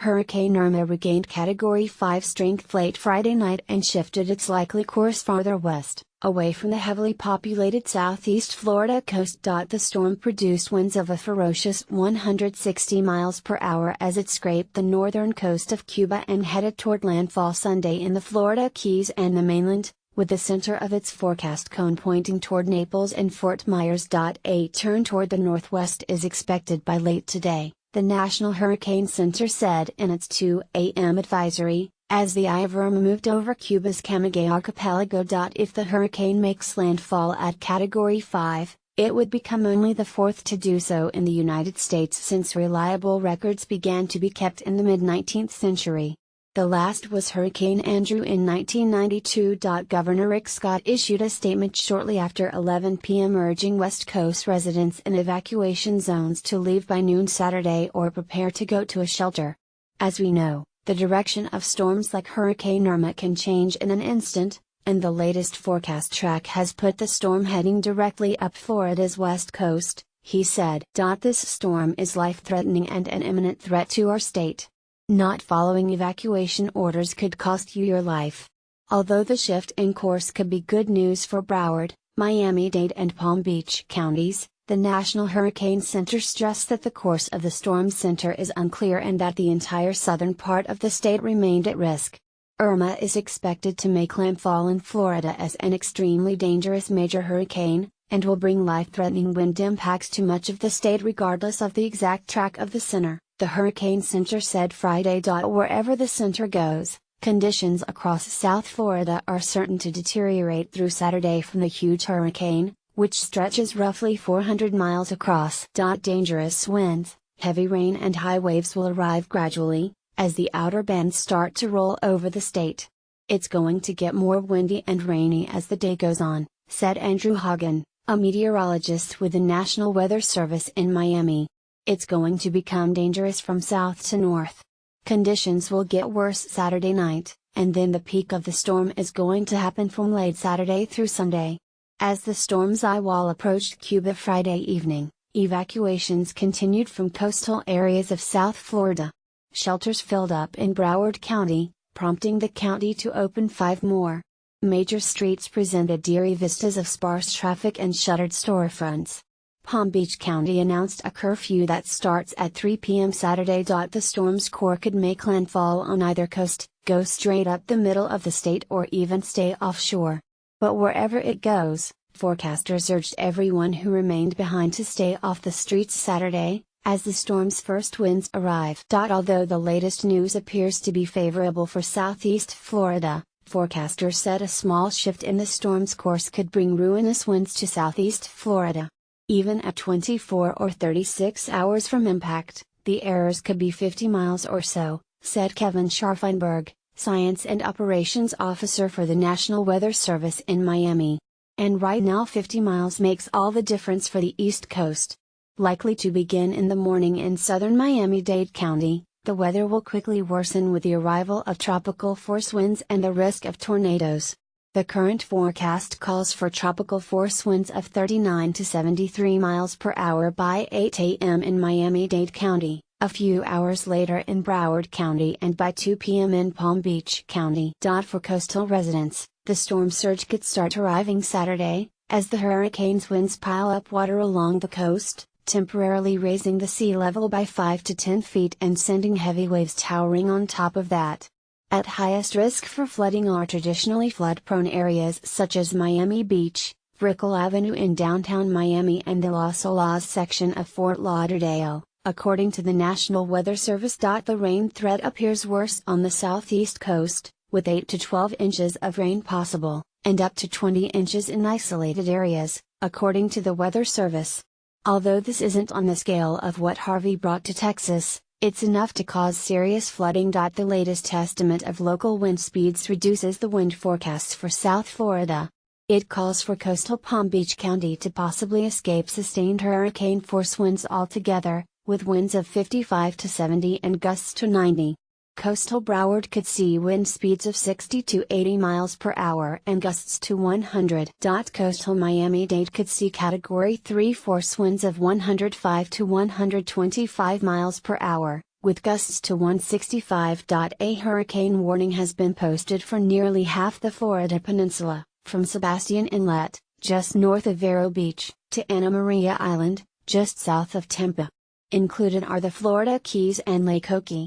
Hurricane Irma regained Category 5 strength late Friday night and shifted its likely course farther west, away from the heavily populated southeast Florida coast. The storm produced winds of a ferocious 160 miles per hour as it scraped the northern coast of Cuba and headed toward landfall Sunday in the Florida Keys and the mainland, with the center of its forecast cone pointing toward Naples and Fort Myers. A turn toward the northwest is expected by late today, the National Hurricane Center said in its 2 a.m. advisory, as the eye of Irma moved over Cuba's Camagüey archipelago. If the hurricane makes landfall at Category 5, it would become only the fourth to do so in the United States since reliable records began to be kept in the mid-19th century. The last was Hurricane Andrew in 1992. Governor Rick Scott issued a statement shortly after 11 p.m. urging West Coast residents in evacuation zones to leave by noon Saturday or prepare to go to a shelter. As we know, the direction of storms like Hurricane Irma can change in an instant, and the latest forecast track has put the storm heading directly up Florida's west coast, he said. This storm is life-threatening and an imminent threat to our state. Not following evacuation orders could cost you your life. Although the shift in course could be good news for Broward, Miami-Dade and Palm Beach counties, the National Hurricane Center stressed that the course of the storm center is unclear and that the entire southern part of the state remained at risk. Irma is expected to make landfall in Florida as an extremely dangerous major hurricane, and will bring life-threatening wind impacts to much of the state regardless of the exact track of the center, the Hurricane Center said Friday. Wherever the center goes, conditions across South Florida are certain to deteriorate through Saturday from the huge hurricane, which stretches roughly 400 miles across. Dangerous winds, heavy rain and high waves will arrive gradually, as the outer bands start to roll over the state. It's going to get more windy and rainy as the day goes on, said Andrew Hagen, a meteorologist with the National Weather Service in Miami. It's going to become dangerous from south to north. Conditions will get worse Saturday night, and then the peak of the storm is going to happen from late Saturday through Sunday. As the storm's eye wall approached Cuba Friday evening, evacuations continued from coastal areas of South Florida. Shelters filled up in Broward County, prompting the county to open 5 more. Major streets presented eerie vistas of sparse traffic and shuttered storefronts. Palm Beach County announced a curfew that starts at 3 p.m. Saturday. The storm's core could make landfall on either coast, go straight up the middle of the state or even stay offshore. But wherever it goes, forecasters urged everyone who remained behind to stay off the streets Saturday, as the storm's first winds arrive. Although the latest news appears to be favorable for southeast Florida, forecasters said a small shift in the storm's course could bring ruinous winds to southeast Florida. Even at 24 or 36 hours from impact, the errors could be 50 miles or so, said Kevin Scharfenberg, Science and Operations Officer for the National Weather Service in Miami. And right now 50 miles makes all the difference for the East Coast. Likely to begin in the morning in southern Miami-Dade County, the weather will quickly worsen with the arrival of tropical force winds and the risk of tornadoes. The current forecast calls for tropical force winds of 39 to 73 miles per hour by 8 a.m. in Miami-Dade County, a few hours later in Broward County and by 2 p.m. in Palm Beach County. For coastal residents, the storm surge could start arriving Saturday, as the hurricane's winds pile up water along the coast, temporarily raising the sea level by 5 to 10 feet and sending heavy waves towering on top of that. At highest risk for flooding are traditionally flood-prone areas such as Miami Beach, Brickell Avenue in downtown Miami and the Las Olas section of Fort Lauderdale, according to the National Weather Service. The rain threat appears worse on the southeast coast, with 8 to 12 inches of rain possible, and up to 20 inches in isolated areas, according to the Weather Service. Although this isn't on the scale of what Harvey brought to Texas, it's enough to cause serious flooding. The latest estimate of local wind speeds reduces the wind forecasts for South Florida. It calls for coastal Palm Beach County to possibly escape sustained hurricane force winds altogether, with winds of 55 to 70 and gusts to 90. Coastal Broward could see wind speeds of 60 to 80 miles per hour and gusts to 100. Coastal Miami-Dade could see Category 3 force winds of 105 to 125 miles per hour, with gusts to 165. A hurricane warning has been posted for nearly half the Florida peninsula, from Sebastian Inlet, just north of Vero Beach, to Anna Maria Island, just south of Tampa. Included are the Florida Keys and Lake Okeechobee,